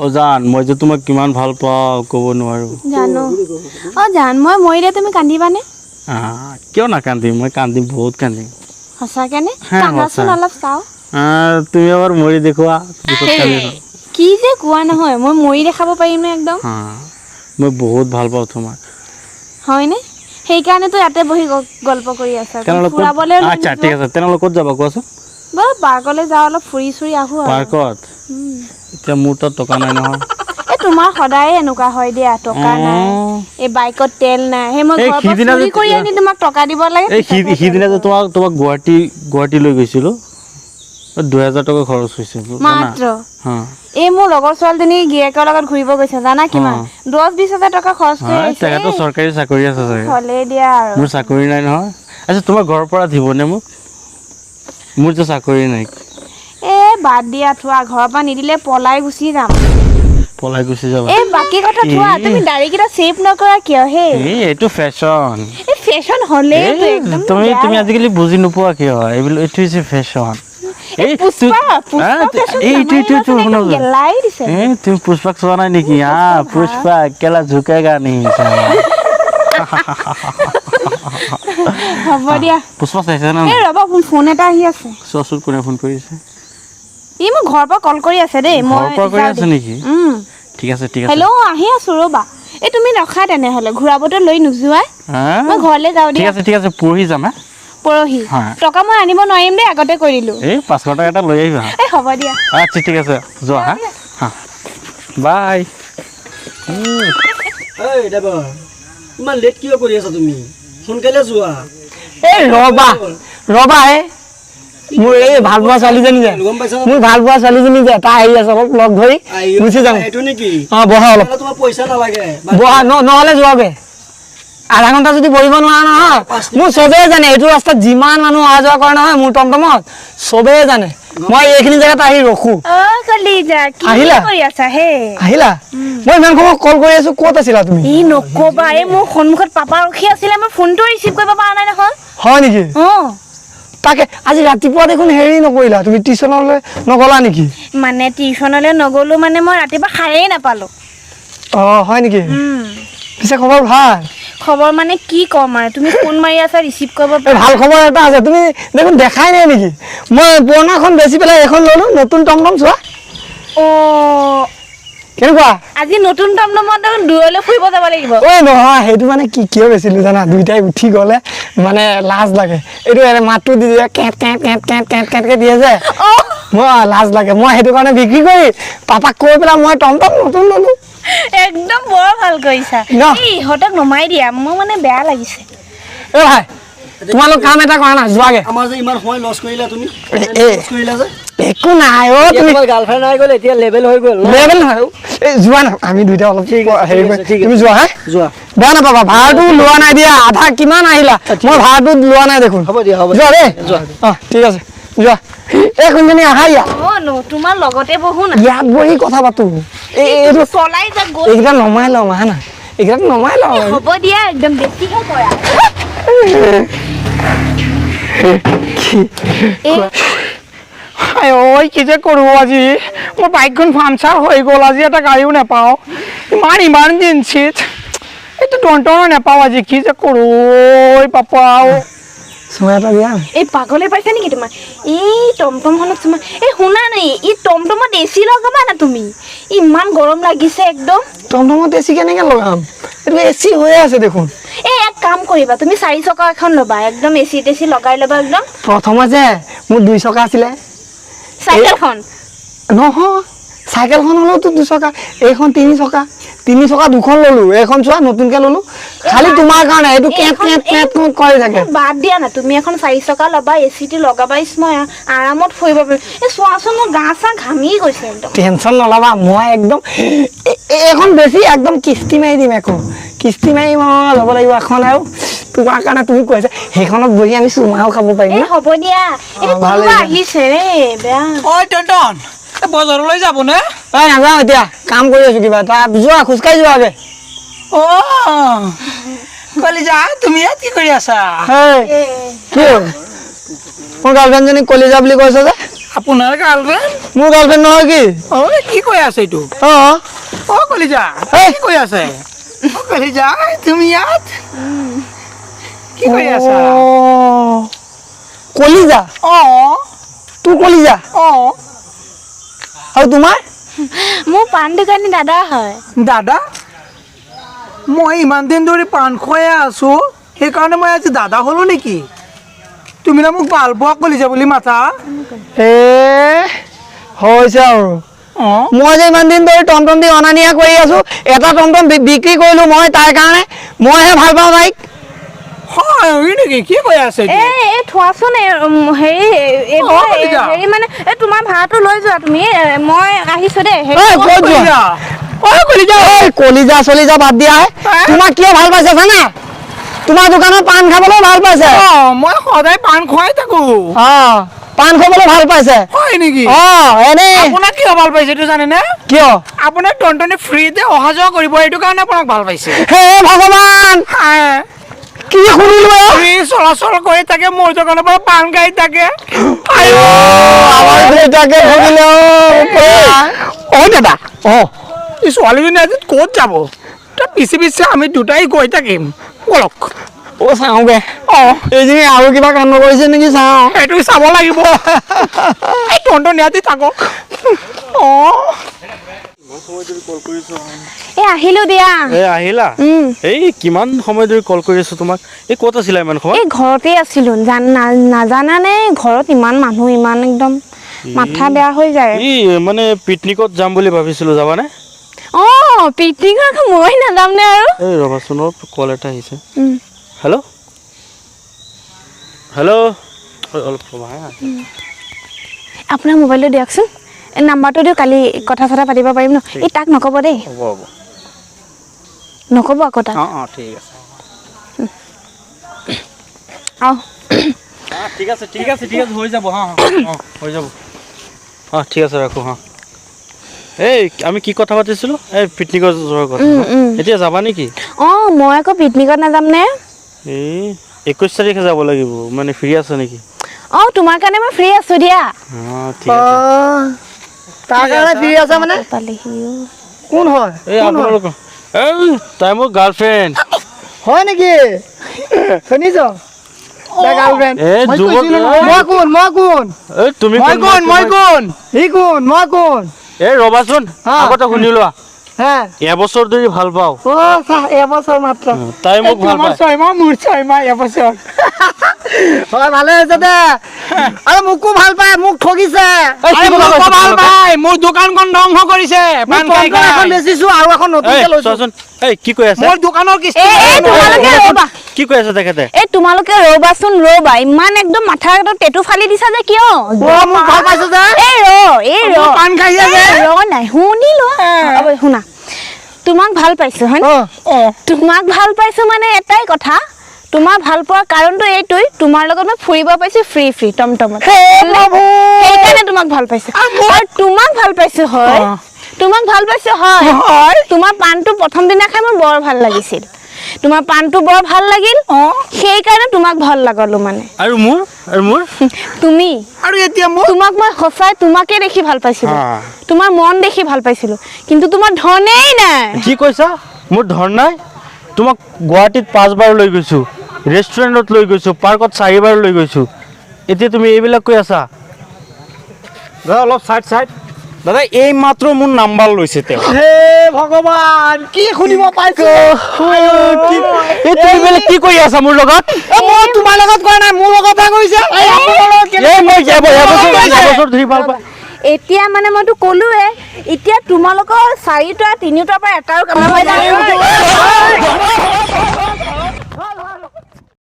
ও জান মই যে তোমাক কিমান ভাল পাওঁ ক'ব নোৱাৰো জানো ও জান মই মৰিলে তুমি কান্দিবানে কিয় নাকান্দিম মই কান্দিম বহুত কান্দিম সঁচাকেনে কান্দাচোন অলপ চাও তুমি এবাৰ মৰি দেখুৱা কি যে কোৱা নহয় মই মৰি দেখাব পাৰিম নে একদম মই বহুত ভাল পাওঁ তোমাক হয়নে সেইকাৰণেতো ইয়াতে বহি গল্প কৰি আছা ফুৰাবলৈ আচ্ছা ঠিক আছে তেনেহ'লে ক'ত যাবা কোৱাচোন ব'ল পাৰ্কলৈ যাওঁ অলপ ফুৰি চুৰি আহোঁ পাৰ্কত এতিয়া মোৰ তাত টকা নাই নহয় এই তোমাৰ সদায় এনেকুৱা হয় দিয়া টকা নাই এই বাইকত তেল নাই সেই মই ঘৰৰ পৰা চুৰি কৰি আনি তোমাক টকা দিব লাগে এই সিদিনা যে তোমাক গুৱাহাটী লৈ গৈছিলোঁ 2000 টকা খৰচ হৈছে মাত্ৰ এই মোৰ লগৰ ছোৱালীজনী গিয়েকৰ লগত ঘূৰিব গৈছে জানা কিমান 10-20 হাজাৰ টকা খৰচ কৰি আহিছে তেখেতো চৰকাৰী চাকৰি আছে চাগে হ'লে দিয়া আৰু মোৰ চাকৰি নাই নহয় আচ্ছা তোমাৰ ঘৰৰ পৰা দিবনে মোক মোৰ যে চাকৰি নাই বাদ দিয়া থোৱা ঘৰৰ পৰা নিদিলে পলাই গুচি যাম এই বাকী কথা থোৱা তুমি দাড়িকেইটা শেভ নকৰা কিয় হে এইটো ফেশ্বন এই ফেশ্বন হ'লে তুমি আজিকালি বুজি নোপোৱা কিয় এইটো হৈছে ফেশ্বন তুমি পুষ্পাক চোৱা নাই নেকি পুষ্পা কেলা ঝুকেগা নেহি হ'ব দিয়া পুষ্পা চাইছে না ৰবা ফোন এটা আহি আছে চোৱাচোন কোনে ফোন কৰিছে ই মোক ঘৰৰ পৰা কল কৰি আছে দেই মই ঘৰৰ পৰা কৰি আছে নেকি ঠিক আছে হেল্ল' আহি আছো ৰবা এই তুমি ৰখা তেনেহ'লে ঘূৰাবতো লৈ নোযোৱা মই ঘৰলৈ যাওঁ দিয়া ঠিক আছে পৰহি যাম পৰহি টকা মই আনিব নোৱাৰিম দেই আগতে কৈ দিলোঁ এই 500 টকা এটা লৈ আহিবা এই হ'ব দিয়া আচ্ছা ঠিক আছে যোৱা বাই এই দেবা ইমান লেট কিয় কৰি আছা তুমি সোনকালে যোৱা এই ৰবা মোৰ এই ভাল পোৱা ছোৱালীজনী যে মোৰ ভাল পোৱা ছোৱালীজনী যে তাই আহি আছে অলপ লগ ধৰি গুচি যাম এইটো নেকি বহা অলপ তোমাৰ পইচা নালাগে বহা নহ'লে যোৱাবে আধা ঘণ্টা যদি বহিব নোৱাৰা নহয় মোৰ চবেই জানে এইটো ৰাস্তাত যিমান মানুহ অহা যোৱা কৰে নহয় মোৰ টমটমত চবেই জানে মই এইখিনি জেগাত আহি ৰখো আহিলা মই ইমান সময় কল কৰি আছো ক'ত আছিলা তুমি নকবা এই মোৰ সন্মুখত পাপা ৰখি আছিলে মই ফোনটো ৰিচিভ কৰিব পৰা নাই নহয় হয় নেকি তাকে আজি ৰাতিপুৱা দেখোন হেৰি নকৰিলা তুমি টিউচনলৈ নগলা নেকি মানে টিউচনলৈ নগলো মানে মই ৰাতিপুৱা খায়েই নাপালো হয় নেকি পিছে খবৰ ভাল খবৰ মানে কি কম আৰু তুমি ফোন মাৰি আছা ৰিচিভ কৰিব ভাল খবৰ এটা আছে তুমি দেখোন দেখাই নাই নেকি মই পুৰণাখন বেচি পেলাই এখন ল'লো নতুন টমটম চোৱা কেনেকুৱা আজি নতুন টমটমত দূৰলৈ ফুৰিব যাব লাগিব নহয় সেইটো মানে কিয় বেচিলো জানা দুইটাই উঠি গ'লে মানে লাজ লাগে এইটো মাতটো দি দিয়ে কেট কেট কেট কেট কেট কেটকে দিয়ে যে মই লাজ লাগে মই সেইটো কাৰণে বিক্ৰী কৰি পাপাক কৈ পেলাই মই টমটম নতুন ল'লো একদম বৰ ভাল কৰিছা ইহঁতক নমাই দিয়া মোৰ মানে বেয়া লাগিছে ভাই তোমালোক কাম এটা কৰা না যোৱাগে আমাৰ যে ইমান সময় লছ কৰিলা তুমি একো নাই তুমি গাৰ্লফ্ৰেণ্ড আহি গ'ল এতিয়া লেভেল হৈ গ'ল লেভেল নহয় যোৱা না আমি দুইটা অলপ হেৰি তুমি যোৱা যোৱা বেয়া নাপাবা ভাড়াটো লোৱা নাই দিয়া আধা কিমান আহিলা মই ভাড়াটো লোৱা নাই দেখোন হ'ব দিয়া যোৱা দেই ঠিক আছে যোৱা এই কোনজনী আহা ইয়াত তোমাৰ লগতে বহো না ইয়াত বহি কথা পাতো এইটো চলাই যা এইকেইটা নমাই লওঁ আহা না এইকেইটা নমাই লওঁ হ'ব দিয়া একদম বেছিকে কৰা কি যে কৰো আজি মোৰ বাইকখন পামচাৰ হৈ গ'ল আজি এটা গাড়ীও নাপাওঁ ইমান ইমাৰ্জেঞ্চিত এইটো টমটমো নাপাওঁ আজি কি যে কৰো পাপা এই পাগলে পাইছা নেকি তোমাৰ এই টমটমখনত তোমাৰ এই শুনা নাই এই টমটমত এচি লগাবা না তুমি ইমান গৰম লাগিছে একদম টমটমত এচি কেনেকে লগাম এইটো এচি হৈ আছে দেখোন এই এক কাম কৰিবা তুমি 4 চকা এখন ল'বা একদম এচি টেচি লগাই ল'বা একদম প্ৰথমে যে মোৰ 2 চকা আছিলে চাইকেলখন নহয় চাইকেলখন হ'লেওতো 2 চকা এইখন 3 চকা দুখন ল'লো এইখন চোৱা নতুনকে ল'লো খালি তোমাৰ কাৰণে এইটো কেট কেট কেট কৰি থাকে বাদ দিয়া না তুমি এখন 4 চকা ল'বা এচিটি লগাবা মই আৰামত ফুৰিব পাৰিম এই চোৱাচোন মোৰ গা চা ঘামি গৈছে একদম টেনশ্যন নল'বা মই একদম এইখন বেছি একদম কিস্তি মাৰি দিম একো কিস্তি মাৰি মই ল'ব লাগিব এখন আৰু তোমাৰ কাৰণে তুমি কৈছা সেইখনত বহি আমি চুমাও খাব পাৰিম হ'ব দিয়া এইটো আহিছে ৰে বেয়া টন বজাৰলৈ যাব নে নাযাওঁ এতিয়া কাম কৰি আছো কিবা এটা যোৱা খোজকাঢ়ি যোৱাগে কলিজা তুমি ইয়াত কি কৰি আছা কি মোৰ গাৰ্লফ্ৰেণ্ডজনীক কলিজা বুলি কৈছে যে আপোনাৰ গাৰ্লফ্ৰেণ্ড মোৰ গাৰ্লফ্ৰেণ্ড নহয় কি কি কৈ আছে এইটো কলিজা কি কৈ আছে কলিজা তুমি ইয়াত কি কৈ আছা কলিজা তোৰ কলিজা আৰু তোমাৰ মোৰ পাণ দোকানী দাদা হয় দাদা মই ইমান দিন ধৰি পাণ খুৱাই আছো সেইকাৰণে মই আজি দাদা হ'লো নেকি তুমি না মোক ভাল পোৱা কলিজা বুলি মাতা হৈছে আৰু মই যে ইমান দিন ধৰি টমটম দি অনা নিয়া কৰি আছো এটা টমটম বিক্ৰী কৰিলো মই তাৰ কাৰণে মইহে ভাল পাওঁ তাইক হয় নেকি কি কৈ আছে থোৱাচোন হেৰি মানে তোমাৰ ভাড়াটো লৈ যোৱা তুমি মই আহিছো দেই কলিজা চলিজা বাদ দিয়া তোমাক কিয় ভাল পাইছে জানা তোমাৰ দোকানত পাণ খাবলৈ ভাল পাইছে মই সদায় পাণ খুৱাই থাকো পাণ খাবলৈ ভাল পাইছে হয় নেকি এনেই আপোনাক কিয় ভাল পাইছে এইটো জানেনে কিয় আপোনাক টনটনি ফ্ৰীতে অহা যোৱা কৰিব এইটো কাৰণে আপোনাক ভাল পাইছে হে ভগৱান কি শুনিলো ফ্ৰী চলাচল কৰি থাকে মোৰ দোকানৰ পৰা পাণ খাই থাকে দাদা এই ছোৱালীজনী আজি ক'ত যাব তাৰ পিছে পিছে আমি দুটাই গৈ থাকিম বলক চাওঁগে এইজনী আৰু কিবা কাণ্ড কৰিছে নেকি চাওঁ সেইটো চাব লাগিব এই টনটনি ইয়াতে থাকক আহিলো দিয়া আহিলা এই কিমান সময় ধৰি কল কৰি আছো তোমাক এই ক'ত আছিলা ইমান সময় ঘৰতে আছিলো নাজানানে ঘৰত ইমান মানুহ ইমান একদম মাথা বেয়া হৈ যায় মানে পিকনিকত যাম বুলি ভাবিছিলো যাবানে পিকনিকত মই নাযাম নে আৰু এই ৰবাচোন কল এটা আহিছে হেল্ল' হেল্ল' অলপ আপোনাৰ মোবাইলটো দিয়কচোন নাম্বাৰটো দিওঁ কালি কথা চথা পাতিব পাৰিম ন এই তাক নক'ব দেই হ'ব নক'ব আকৌ তাক ঠিক আছে ঠিক আছে হৈ যাব হৈ যাব ঠিক আছে ৰাখো এই আমি কি কথা পাতিছিলো এই পিকনিকত যোৱাৰ কথা এতিয়া যাবা নেকি মই আকৌ পিকনিকত নাযাম নে এই 21 তাৰিখে যাব লাগিব মানে ফ্ৰী আছে নেকি তোমাৰ কাৰণে মই ফ্ৰী আছো দিয়া ঠিক আছে তাৰ কাৰণে ফ্ৰী আছে মানে কোন হয় এই আপোনালোক তাই মোৰ গাৰ্লফ্ৰেণ্ড হয় নেকি শুনিছ গাৰ্লফ্ৰেণ্ড তুমি কোন এই ৰবাচোন আগতে শুনি লোৱা এবছৰ ধৰি ভাল পাওঁ এবছৰ মাত্ৰ তাই মোক ভাল পায় 6 মাহ মোৰ 6 মাহ এবছৰ ভালে হৈছে দে আৰু মোকো ভাল পায় মোক ঠগিছে ভাল পায় মোৰ দোকানখন ধ্বংস কৰিছে এখন বেচিছো আৰু এখন নতুনকে লৈছো চোৱাচোন এই কি কৈ আছে মোৰ দোকানৰ কিস্তি কি কৈ আছে তেখেতে তোমালোকে ৰবাচোন ৰবা ইমান একদম মাথাৰ টেটু ফালি দিছা যে কিয় মোক ভাল পাইছে যে পাণ খাইছে যে নাই শুনি লোৱা শুনা তোমাক ভাল পাইছো হয় তোমাক ভাল পাইছো মানে এটাই কথা তোমাৰ ভাল পোৱাৰ কাৰণটো এইটোই তোমাৰ লগত মই ফুৰিব পাইছো ফ্ৰী টমটমত সেইকাৰণে তোমাক ভাল পাইছো আৰু তোমাক ভাল পাইছো হয় তোমাৰ পাণটো প্ৰথম দিনা খাই মোৰ বৰ ভাল লাগিছিল তোমাৰ পাণটো বৰ ভাল লাগিল সেইকাৰণে তোমাক ভাল লাগলো মানে আৰু মোৰ তুমি আৰু এতিয়া মোৰ তোমাক মই সঁচাই তোমাকে দেখি ভাল পাইছিলো তোমাৰ মন দেখি ভাল পাইছিলো কিন্তু তোমাৰ ধনেই নাই কি কৈছা মোৰ ধন নাই তোমাক গুৱাহাটীত 5 বাৰ লৈ গৈছো ৰেষ্টুৰেণ্টত লৈ গৈছো পাৰ্কত 4 বাৰ লৈ গৈছো এতিয়া তুমি এইবিলাক কৈ আছা দাদা অলপ সাইড দাদা এই মাত্ৰ মোৰ নাম্বাৰ লৈছে তেওঁ হে ভগৱান কি শুনিব পাইছো তুমি বেলেগ কি কৰি আছা মোৰ লগত মই তোমাৰ লগত কৰা নাই মোৰ লগতহে কৰিছে মই এবছৰ ধৰি ভাল পাওঁ এতিয়া মানে মইতো ক'লোৱে এতিয়া তোমালোকৰ 4টা 3টাৰ পৰা এটাৰো কাম নহয়